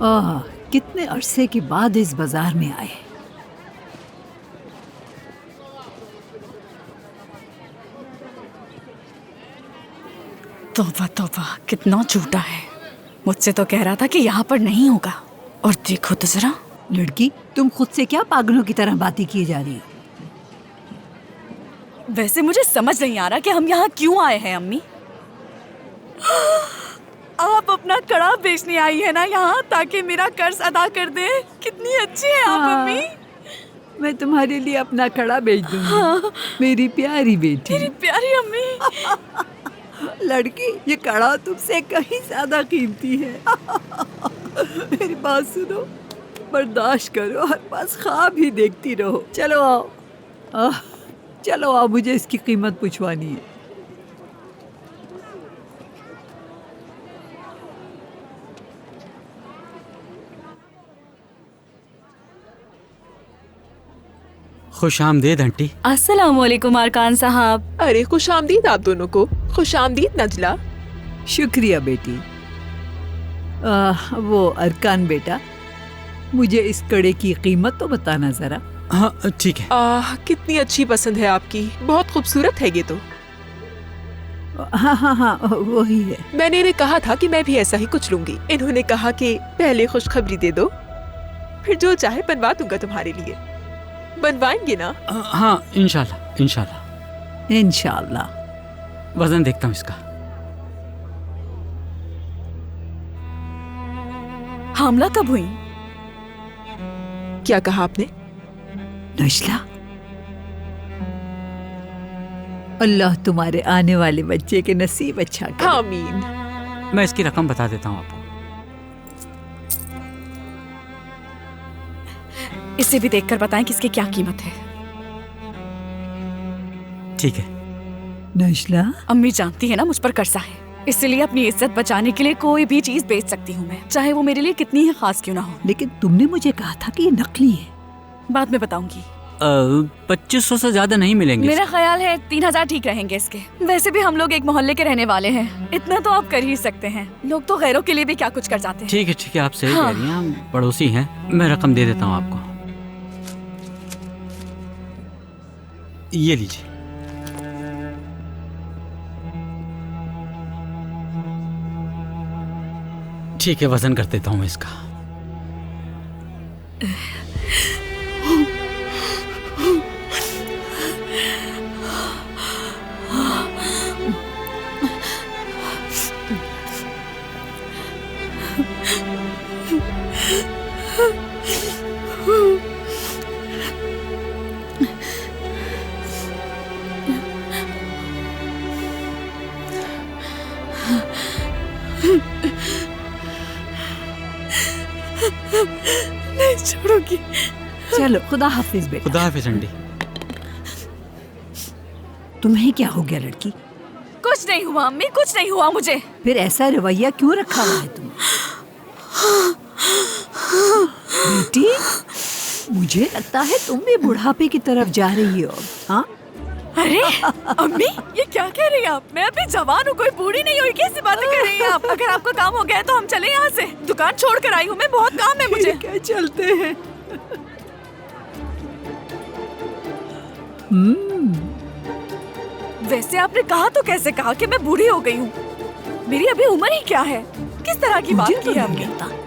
आह, कितने अरसे के बाद इस बाजार में आए। तौबा तौबा, कितना झूठा है। मुझसे तो कह रहा था कि यहाँ पर नहीं होगा, और देखो तो जरा। लड़की, तुम खुद से क्या पागलों की तरह बातें किए जा रही हो? वैसे मुझे समझ नहीं आ रहा कि हम यहाँ क्यों आए हैं अम्मी। आप अपना कड़ा बेचने आई है ना यहाँ, ताकि मेरा कर्ज अदा कर दे। कितनी अच्छी है आप अम्मी। मैं तुम्हारे लिए अपना कड़ा बेच दूंगी। मेरी प्यारी बेटी। मेरी प्यारी अम्मी। लड़की, ये कड़ा तुमसे कहीं ज्यादा कीमती है। मेरी बात सुनो, बर्दाश्त करो और बस ख्वाब ही देखती रहो। चलो आओ, चलो आओ, मुझे इसकी कीमत पूछवानी है। खुश आमदीद आंटी। अस्सलाम वालेकुम अरकान साहब। अरे खुश आमदीद आप दोनों को। खुश आमदीद नजला। शुक्रिया बेटी। वो अरकान बेटा, मुझे इस कड़े की कीमत तो बताना जरा। हाँ ठीक है। कितनी अच्छी पसंद है आपकी, बहुत खूबसूरत है ये तो। हाँ हाँ हाँ, वही है। मैंने इन्हें कहा था कि मैं भी ऐसा ही कुछ लूंगी। इन्होंने कहा कि पहले खुशखबरी दे दो, फिर जो चाहे बनवा दूंगा तुम्हारे लिए। बनवाएंगे ना? हाँ इंशाल्लाह इंशाल्लाह इंशाल्लाह। वजन देखता हूँ इसका। हामला कब हुई? क्या कहा आपने? नजला, अल्लाह तुम्हारे आने वाले बच्चे के नसीब अच्छा करे। आमीन। मैं इसकी रकम बता देता हूँ आपको। इसे भी देखकर बताएं कि इसकी क्या कीमत है। ठीक है। नजला, अम्मी जानती है ना मुझ पर कर्जा है, इसलिए अपनी इज्जत बचाने के लिए कोई भी चीज बेच सकती हूँ मैं, चाहे वो मेरे लिए कितनी ही खास क्यों ना हो। लेकिन तुमने मुझे कहा था कि ये नकली है। बाद में बताऊंगी। 2500 से ज्यादा नहीं मिलेंगे। मेरा ख्याल है 3000 ठीक रहेंगे इसके। वैसे भी हम लोग एक मोहल्ले के रहने वाले हैं, इतना तो आप कर ही सकते हैं। लोग तो गैरों के लिए भी क्या कुछ कर जाते हैं। ठीक है, आप सही हाँ। कह रही हैं, हम पड़ोसी हैं। मैं रकम दे देता हूँ आपको। ये लीजिए। ठीक है, वजन कर देता हूँ इसका। नहीं छोड़ूंगी। चलो, खुदा हाफिज बेटा। खुदा हाफिज आंटी। तुम्हें क्या हो गया लड़की? कुछ नहीं हुआ अम्मी, कुछ नहीं हुआ मुझे। फिर ऐसा रवैया क्यों रखा हुआ है तुम? बेटी, मुझे लगता है तुम भी बुढ़ापे की तरफ जा रही हो। हाँ, अरे अम्मी, ये क्या कह रही हैं आप? मैं अभी जवान हूँ, कोई बूढ़ी नहीं हुई। कैसी बातें कर रही हैं आप? अगर आपका काम हो गया है तो हम चले यहाँ से। दुकान छोड़ कर आई हूँ मैं, बहुत काम है मुझे। ठीक है, चलते हैं। वैसे आपने कहा तो कैसे कहा कि मैं बूढ़ी हो गई हूँ? मेरी अभी उम्र ही क्या है? किस तरह की बात मुझे की तो है नहीं हमने? लगता।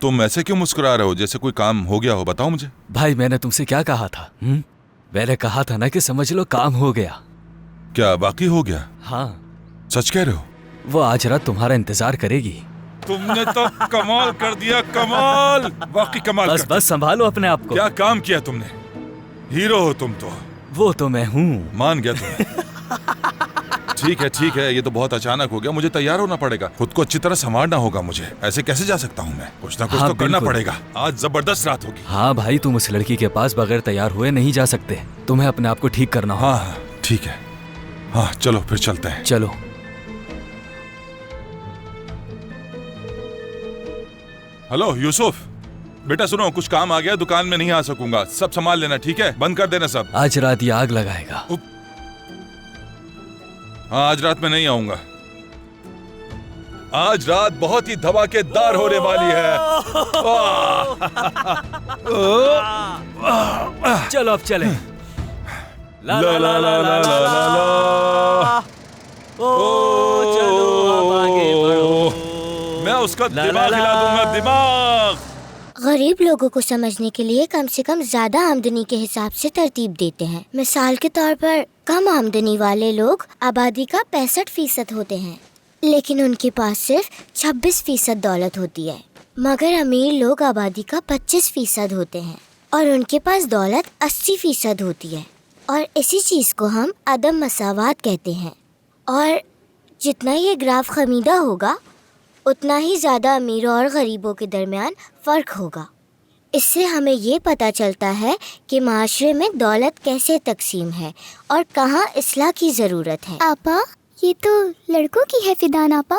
तुम ऐसे क्यों मुस्कुरा रहे हो, जैसे कोई काम हो गया हो? बताओ मुझे। भाई मैंने तुमसे क्या कहा था? मैंने कहा था ना कि समझ लो काम हो गया। क्या वाकई हो गया? हाँ, सच कह रहे हो? वो आज रात तुम्हारा इंतजार करेगी। तुमने तो कमाल कर दिया, कमाल, वाकई कमाल बस कर बस संभालो अपने आप को। क्या काम किया तुमने, हीरो हो तुम तो। वो तो मैं हूँ। मान गया तुम्हें। ठीक है, ये तो बहुत अचानक हो गया। मुझे तैयार होना पड़ेगा, खुद को अच्छी तरह संभालना होगा मुझे। ऐसे कैसे जा सकता हूँ मैं? कुछ ना कुछ हाँ, तो करना बिल्कुल। पड़ेगा। आज जबरदस्त रात होगी। हाँ भाई, तुम उस लड़की के पास बगैर तैयार हुए नहीं जा सकते। तुम्हें अपने आप को ठीक करना होगा। हाँ ठीक है। हाँ चलो फिर चलते हैं। चलो। हेलो यूसुफ, बेटा सुनो, कुछ काम आ गया, दुकान में नहीं आ सकूंगा, सब संभाल लेना, ठीक है? बंद कर देना सब। आज रात ये आग लगाएगा। हाँ, आज रात में नहीं आऊंगा। आज रात बहुत ही धमाकेदार होने वाली है। चलो अब चले। ला ला ला ला ला ला ला। चलो अब आगे बढ़ो। मैं उसका दिमाग हिला दूंगा, दिमाग। गरीब लोगों को समझने के लिए कम से कम ज्यादा आमदनी के हिसाब से तरतीब देते हैं। मिसाल के तौर पर कम आमदनी वाले लोग आबादी का 65% होते हैं, लेकिन उनके पास सिर्फ 26% दौलत होती है। मगर अमीर लोग आबादी का 25% होते हैं और उनके पास दौलत 80% होती है। और इसी चीज को हम अदम मसावात कहते हैं। और जितना ये ग्राफ खमीदा होगा, उतना ही ज्यादा अमीरों और गरीबों के दरमियान फर्क होगा। इससे हमें ये पता चलता है कि माशरे में दौलत कैसे तकसीम है और कहाँ इस्लाह की जरूरत है। आपा, ये तो लड़कों की है फिदान आपा,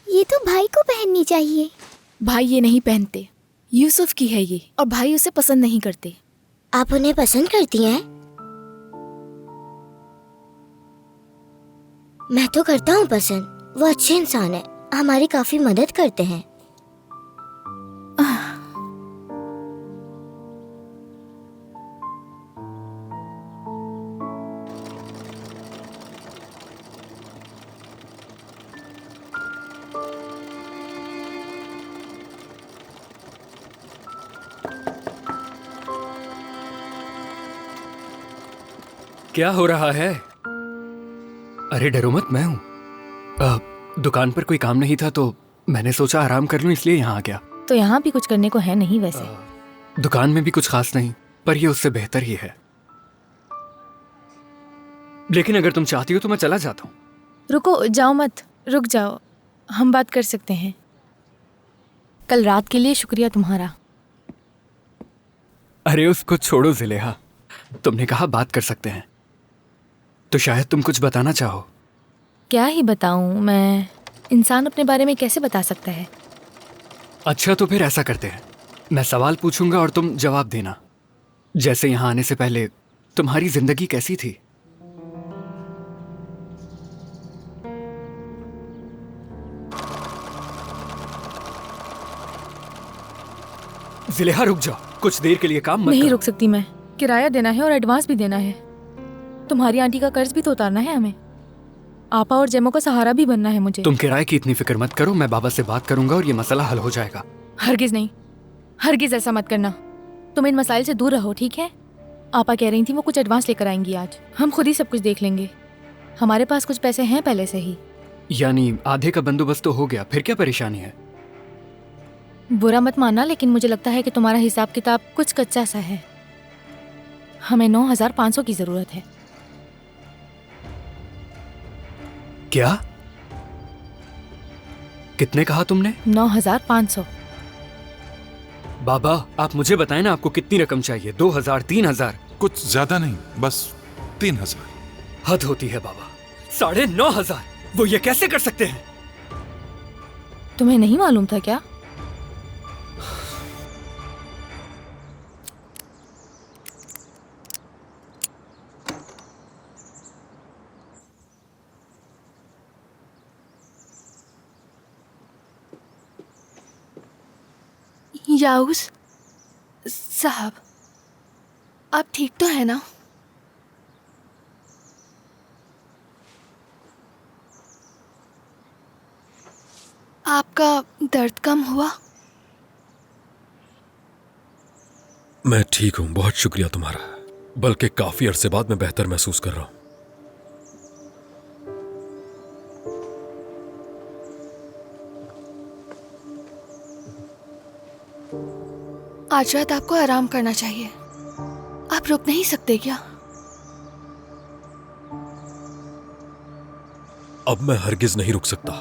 ये तो भाई को पहननी चाहिए। भाई ये नहीं पहनते, यूसुफ की है ये, और भाई उसे पसंद नहीं करते। आप उन्हें पसंद करती हैं? मैं तो करता हूँ पसंद। वो अच्छे इंसान है, हमारी काफी मदद करते हैं। क्या हो रहा है? अरे डरो मत, मैं हूँ। दुकान पर कोई काम नहीं था तो मैंने सोचा आराम कर लूं, इसलिए यहाँ आ गया। तो यहाँ भी कुछ करने को है नहीं वैसे। दुकान में भी कुछ खास नहीं, पर ये उससे बेहतर ही है। लेकिन अगर तुम चाहती हो तो मैं चला जाता हूँ। रुको, जाओ मत, रुक जाओ, हम बात कर सकते हैं। कल रात के लिए शुक्रिया तुम्हारा। अरे उसको छोड़ो ज़ुलेहा, तुमने कहा बात कर सकते हैं, तो शायद तुम कुछ बताना चाहो। क्या ही बताऊं मैं, इंसान अपने बारे में कैसे बता सकता है। अच्छा तो फिर ऐसा करते हैं, मैं सवाल पूछूंगा और तुम जवाब देना। जैसे यहाँ आने से पहले तुम्हारी जिंदगी कैसी थी? ज़ुलेहा रुक जाओ, कुछ देर के लिए काम मत नहीं करो। रुक सकती मैं, किराया देना है और एडवांस भी देना है। तुम्हारी आंटी का कर्ज भी तो उतारना है हमें। आपा और जेमो का सहारा भी बनना है मुझे। तुम किराए की इतनी फिक्र मत करो, मैं बाबा से बात करूंगा और ये मसला हल हो जाएगा। हरगिज नहीं, हरगिज ऐसा मत करना। तुम इन मसाइल से दूर रहो, ठीक है? आपा कह रही थी वो कुछ एडवांस लेकर आएंगी आज। हम खुद ही सब कुछ देख लेंगे, हमारे पास कुछ पैसे हैं पहले से ही। यानी आधे का बंदोबस्त तो हो गया, फिर क्या परेशानी है? बुरा मत मानना, लेकिन मुझे लगता है कि तुम्हारा हिसाब किताब कुछ कच्चा सा है। हमें 9,500 की जरूरत है। क्या? कितने कहा तुमने? 9,500। बाबा आप मुझे बताएं ना, आपको कितनी रकम चाहिए? 2,000, 3,000? कुछ ज्यादा नहीं, बस 3,000। हद होती है बाबा, 9,500! वो ये कैसे कर सकते हैं? तुम्हें नहीं मालूम था क्या? याऊस साहब, आप ठीक तो है ना? आपका दर्द कम हुआ? मैं ठीक हूँ, बहुत शुक्रिया तुम्हारा। बल्कि काफी अरसे बाद मैं बेहतर महसूस कर रहा हूँ। आज रात आपको आराम करना चाहिए। आप रुक नहीं सकते क्या? अब मैं हरगिज नहीं रुक सकता।